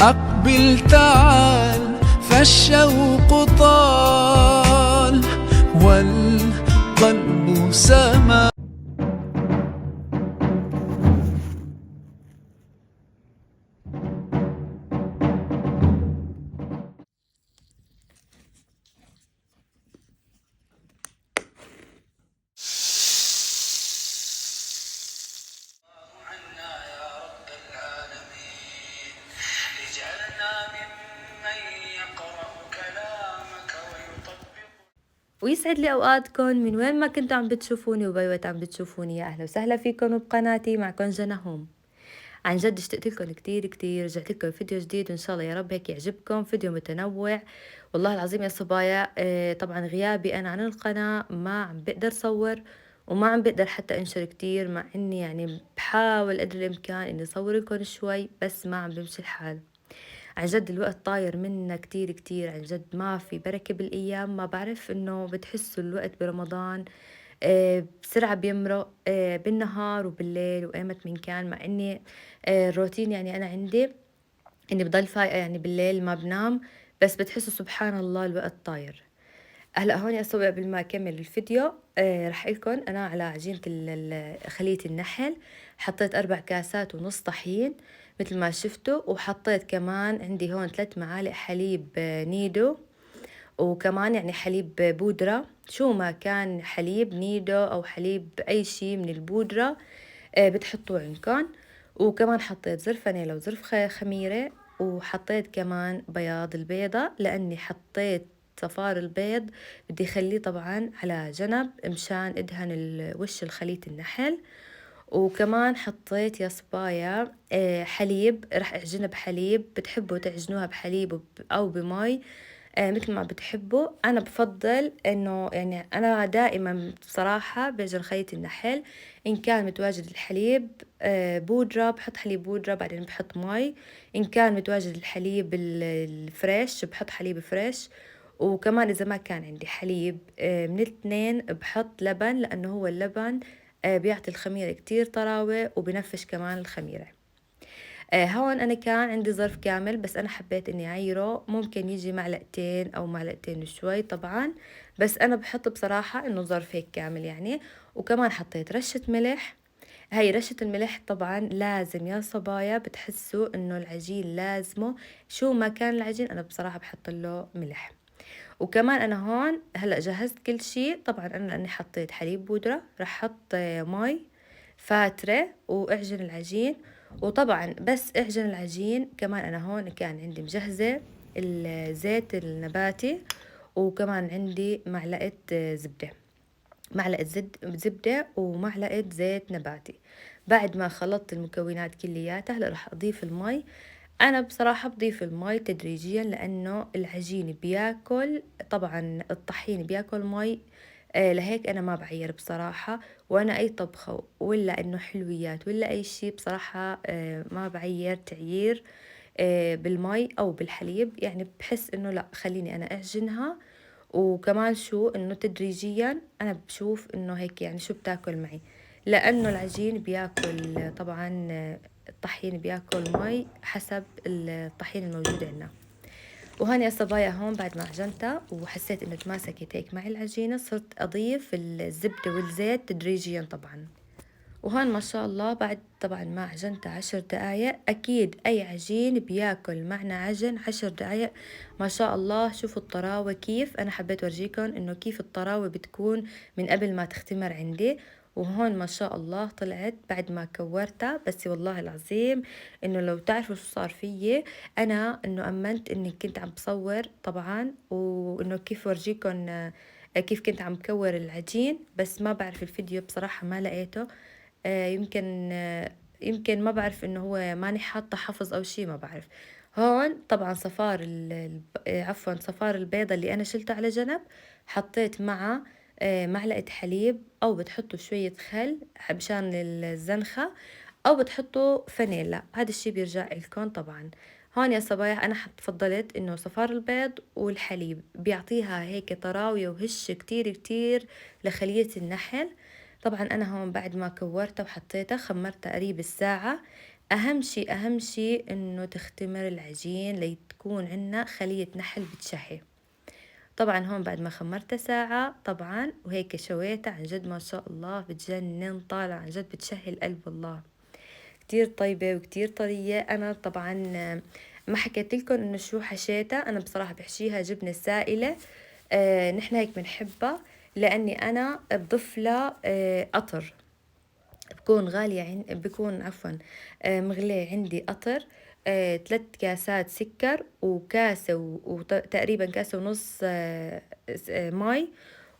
أقبل تعال فالشوق طال والقلب سما. ويسعد لي اوقاتكم من وين ما كنتوا عم بتشوفوني وباي عم بتشوفوني. يا اهلا وسهلا فيكم وبقناتي، معكم جنى هوم. عن جد اشتقت لكم كتير رجعت لكم فيديو جديد وان شاء الله يا رب هيك يعجبكم، فيديو متنوع. والله العظيم يا صبايا طبعا غيابي انا عن القناة ما عم بقدر صور وما عم بقدر حتى انشر كتير، مع اني يعني بحاول قدر الامكان اني اصور لكم شوي، بس ما عم بمشي الحال. عن جد الوقت طاير منا كتير، عن جد ما في بركة بالأيام. ما بعرف إنه بتحسوا الوقت برمضان بسرعة بيمرق بالنهار وبالليل وأيمت من كان، مع إني الروتين يعني أنا عندي إني بضل فايقة يعني بالليل ما بنام، بس بتحسوا سبحان الله الوقت طاير. هلا هون أسوي قبل ما أكمل الفيديو رح لكم أنا على عجينة خلية النحل. حطيت 4 كاسات ونص طحين مثل ما شفتوا، وحطيت كمان عندي هون 3 معالق حليب نيدو، وكمان يعني حليب بودرة، شو ما كان حليب نيدو أو حليب أي شي من البودرة بتحطوه عندكم. وكمان حطيت زر فانيلا وزر خميرة، وحطيت كمان بياض البيضة لأني حطيت صفار البيض بدي خليه طبعا على جنب مشان ادهن وش الخلية النحل. وكمان حطيت يا صبايا حليب، رح اعجنها بحليب، بتحبوا تعجنوها بحليب او بمي مثل ما بتحبوا. انا بفضل انه يعني انا دائما بصراحة بعجن خلية النحل ان كان متواجد الحليب بودرة بحط حليب بودرة بعدين بحط مي، ان كان متواجد الحليب الفريش بحط حليب فريش، وكمان اذا ما كان عندي حليب من الاثنين بحط لبن، لانه هو اللبن بيعطي الخميرة كتير طراوة وبنفش كمان الخميرة. هون أنا كان عندي ظرف كامل، بس أنا حبيت إني أعيره، ممكن يجي معلقتين أو معلقتين شوي طبعا، بس أنا بحط بصراحة إنه ظرف هيك كامل يعني. وكمان حطيت رشة ملح. هاي رشة الملح طبعا لازم يا صبايا، بتحسوا إنه العجين لازمه شو ما كان العجين أنا بصراحة بحط له ملح. وكمان انا هون هلا جهزت كل شيء. طبعا انا لاني حطيت حليب بودرة رح احط مي فاترة واعجن العجين. وطبعا بس اعجن العجين كمان انا هون كان عندي مجهزة الزيت النباتي، وكمان عندي معلقة زبدة، معلقة زبدة ومعلقة زيت نباتي. بعد ما خلطت المكونات كلياتها هلا رح اضيف المي. انا بصراحة بضيف المي تدريجيا لانه العجين بياكل، طبعا الطحين بياكل مي لهيك انا ما بعير بصراحة. وانا اي طبخة ولا انه حلويات ولا اي شي بصراحة ما بعير تعيير بالمي او بالحليب، يعني بحس انه لا خليني انا اعجنها. وكمان شو انه تدريجيا انا بشوف انه هيك يعني شو بتاكل معي، لانه العجين بياكل طبعا الطحين بياكل مي حسب الطحين الموجود عندنا. وهون يا صبايا هون بعد ما عجنتها وحسيت انه تماسكت هيك مع العجينة، صرت اضيف الزبدة والزيت تدريجيا طبعا. وهون ما شاء الله بعد طبعا ما عجنت 10 دقايق، أكيد أي عجين بياكل معنا عجن 10 دقايق. ما شاء الله شوفوا الطراوة كيف، أنا حبيت ورجيكم إنه كيف الطراوة بتكون من قبل ما تختمر عندي. وهون ما شاء الله طلعت بعد ما كورتها. بس والله العظيم إنه لو تعرفوا شو صار فيي أنا، إنه أمنت إني كنت عم بصور طبعا، وإنه كيف ورجيكم كيف كنت عم كور العجين، بس ما بعرف الفيديو بصراحة ما لقيته. يمكن ما بعرف انه هو ماني حاطة حفظ او شي، ما بعرف. هون طبعا صفار عفوا صفار البيضة اللي انا شلته على جنب حطيت مع معلقة حليب، او بتحطوا شوية خل مشان الزنخة، او بتحطوا فانيلا، هذا الشي بيرجع لكم طبعا. هون يا صبايا انا فضلت انه صفار البيض والحليب بيعطيها هيك طراوية وهش كتير لخلية النحل. طبعا انا هون بعد ما كورتها وحطيتها خمرتها قريب الساعة أهم شي إنه تختمر العجين لتكون عنا خلية نحل بتشهي. طبعا هون بعد ما خمرتها ساعة طبعا وهيك شويتها، عن جد ما شاء الله بتجنن، طالع عن جد بتشهي القلب والله، كتير طيبة وكتير طرية. أنا طبعا ما حكيت لكم إنه شو حشيتها، أنا بصراحة بحشيها جبنة سائلة، نحن هيك بنحبها، لأني أنا بضيف لها قطر، بكون غالية بكون عفوا مغلية عندي قطر، 3 كاسات سكر وكاسة وتقريبا كاسة ونص مي،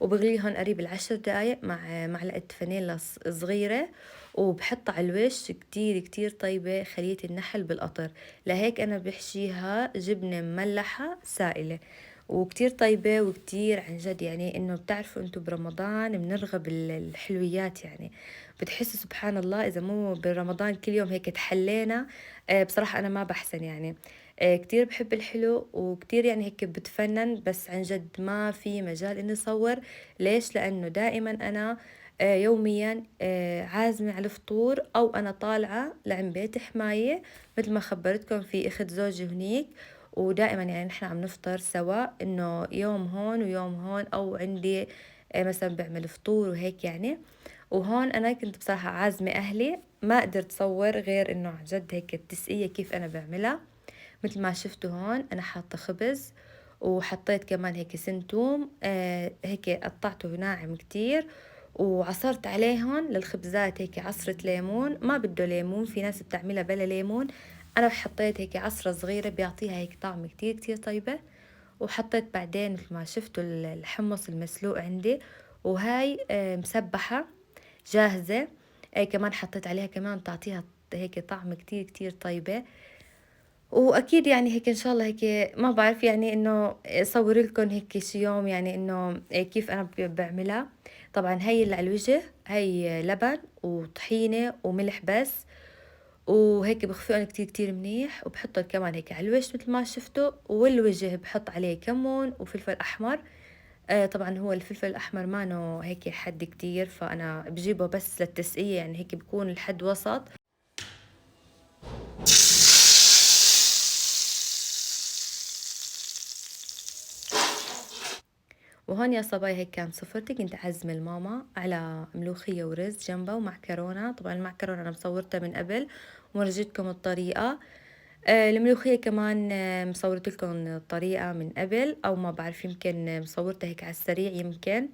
وبغليهم قريب 10 دقايق مع معلقة فانيلا صغيرة، وبحطها على الوش. كتير كتير طيبة خلية النحل بالقطر، لهيك أنا بحشيها جبنة مملحة سائلة، وكتير طيبة وكتير عن جد يعني إنه بتعرفوا أنتوا برمضان بنرغب الحلويات، يعني بتحسوا سبحان الله إذا مو برمضان كل يوم هيك تحلينا. بصراحة أنا ما بحسن يعني، كتير بحب الحلو وكتير يعني هيك بتفنن، بس عن جد ما في مجال إني أصور. ليش؟ لأنه دائما أنا يوميا عازمة على الفطور، أو أنا طالعة لعند بيت حماية مثل ما خبرتكم في أخت زوجي هنيك، ودائما يعني نحن عم نفطر سوا، إنه يوم هون ويوم هون، أو عندي مثلا بعمل فطور وهيك يعني. وهون أنا كنت بصراحة عازمة أهلي، ما قدرت صور غير إنه عن جد هيك التسقية كيف أنا بعملها. مثل ما شفتوا هون أنا حاطة خبز، وحطيت كمان هيك سنتوم هيك قطعته ناعم كتير، وعصرت عليهم للخبزات هيك عصرة ليمون، ما بده ليمون، في ناس بتعملها بلا ليمون، أنا حطيت هيك عصرة صغيرة بيعطيها هيك طعم كتير كتير طيبة. وحطيت بعدين مثل ما شفتوا الحمص المسلوق عندي، وهاي مسبحة جاهزة، كمان حطيت عليها كمان تعطيها هيك طعم كتير كتير طيبة. وأكيد يعني هيك إن شاء الله هيك ما بعرف يعني إنه أصور لكم هيك شي يوم يعني إنه كيف أنا بعملها. طبعا هاي اللي على الوجه هاي لبن وطحينة وملح بس، وهيك بخفقهم كتير كتير منيح، وبحطهم كمان هيك على الوش مثل ما شفتوا، والوجه بحط عليه كمون وفلفل أحمر. طبعا هو الفلفل الأحمر مانو هيك حد كتير، فأنا بجيبه بس للتسقية، يعني هيك بكون الحد وسط. وهون يا صبايا هيك كان سفرتي، كنت أعزم الماما على ملوخية ورز جنبها ومعكرونة. طبعا المعكرونة أنا مصورتها من قبل وورجيتكم الطريقة، الملوخية كمان مصورت لكم الطريقة من قبل، أو ما بعرف يمكن مصورتها هيك على السريع يمكن.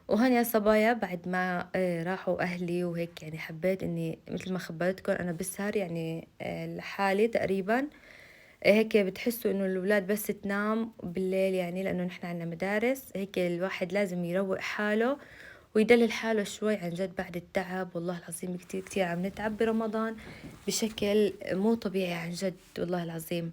وهون يا صبايا بعد ما راحوا أهلي وهيك يعني حبيت إني مثل ما خبرتكم أنا بسهر يعني لحالي تقريبا، هيك بتحسوا إنه الأولاد بس تنام بالليل، يعني لأنه نحن عنا مدارس، هيك الواحد لازم يروق حاله ويدلل حاله شوي عن جد بعد التعب. والله العظيم كتير كتير عم نتعب برمضان بشكل مو طبيعي عن جد والله العظيم.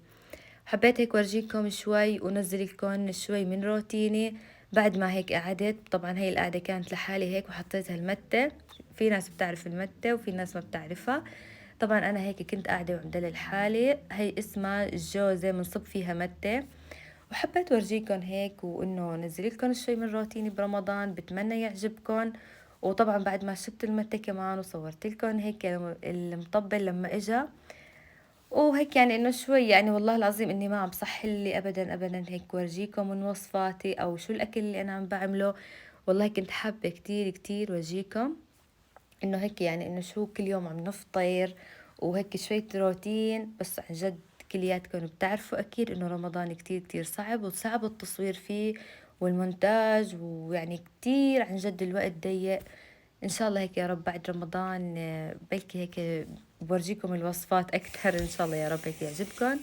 حبيت هيك ورجيكم شوي ونزل لكم شوي من روتيني بعد ما هيك قعدت. طبعا هي القعدة كانت لحالي هيك، وحطيتها المتة، في ناس بتعرف المتة وفي ناس ما بتعرفها. طبعا انا هيك كنت قاعدة ومدلل حالي، هي اسمها الجوزة بنصب فيها متة، وحبيت ورجيكم هيك وانه نزل لكم شوي من روتيني برمضان، بتمنى يعجبكم. وطبعا بعد ما شربت المتة كمان وصورت لكم هيك المطبل لما اجا، وهيك يعني انه شوي يعني والله العظيم اني ما عم بصح لي ابدا ابدا هيك ورجيكم من وصفاتي او شو الاكل اللي انا عم بعمله. والله كنت حابة كتير كتير ورجيكم انه هيك يعني انه شو كل يوم عم نفطر وهيك شوية روتين، بس عن جد كلياتكم بتعرفوا اكيد انه رمضان كتير كتير صعب، وصعب التصوير فيه والمونتاج، ويعني كتير عن جد الوقت ضيق. ان شاء الله هيك يا رب بعد رمضان بلكي هيك بورجيكم الوصفات اكثر ان شاء الله يا رب هيك يعجبكم.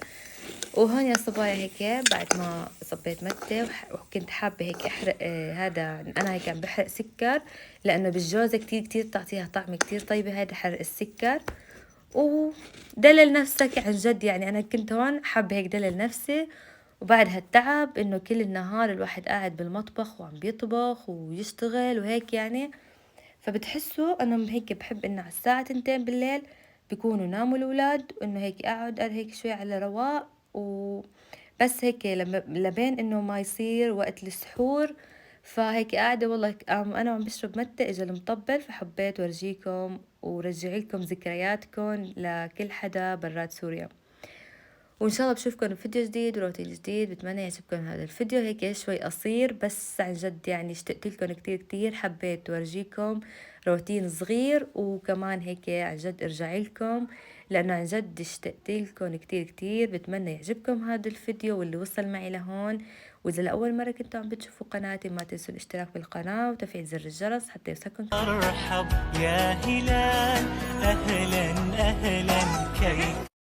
وهون يا صبايا هيك بعد ما صبيت متة وكنت حابة هيك أحرق هذا أنا هيك عم بحرق سكر، لأنه بالجوزة كتير كتير تعطيها طعم كتير طيبة، هذا حرق السكر. ودلل نفسك عن جد، يعني أنا كنت هون حابة هيك دلل نفسي، وبعد هالتعب إنه كل النهار الواحد قاعد بالمطبخ وعم بيطبخ ويشتغل وهيك يعني، فبتحسوا أنا هيك بحب إنه على الساعة 2 بالليل بيكونوا ناموا الأولاد، وإنه هيك أقعد هيك شوي على رواق، وبس هيك لبين إنه ما يصير وقت السحور فهيك قاعدة والله أنا عم بشرب متى إجا المطبل، فحبيت ورجيكم ورجع لكم ذكرياتكم لكل حدا برات سوريا. وإن شاء الله بشوفكم بفيديو جديد وروتين جديد. بتمنى يعجبكم هذا الفيديو، هيك شوي قصير بس عن جد يعني اشتقت لكم كتير كتير. حبيت ورجيكم روتين صغير وكمان هيك عن جد ارجع لكم، لأنه عن جد اشتقت لكم كتير كتير. بتمنى يعجبكم هذا الفيديو واللي وصل معي لهون. وإذا لأول مرة كنتوا عم بتشوفوا قناتي ما تنسوا الاشتراك بالقناة وتفعيل زر الجرس حتى يوصلكم. مرحب يا هلال، أهلا أهلا كيف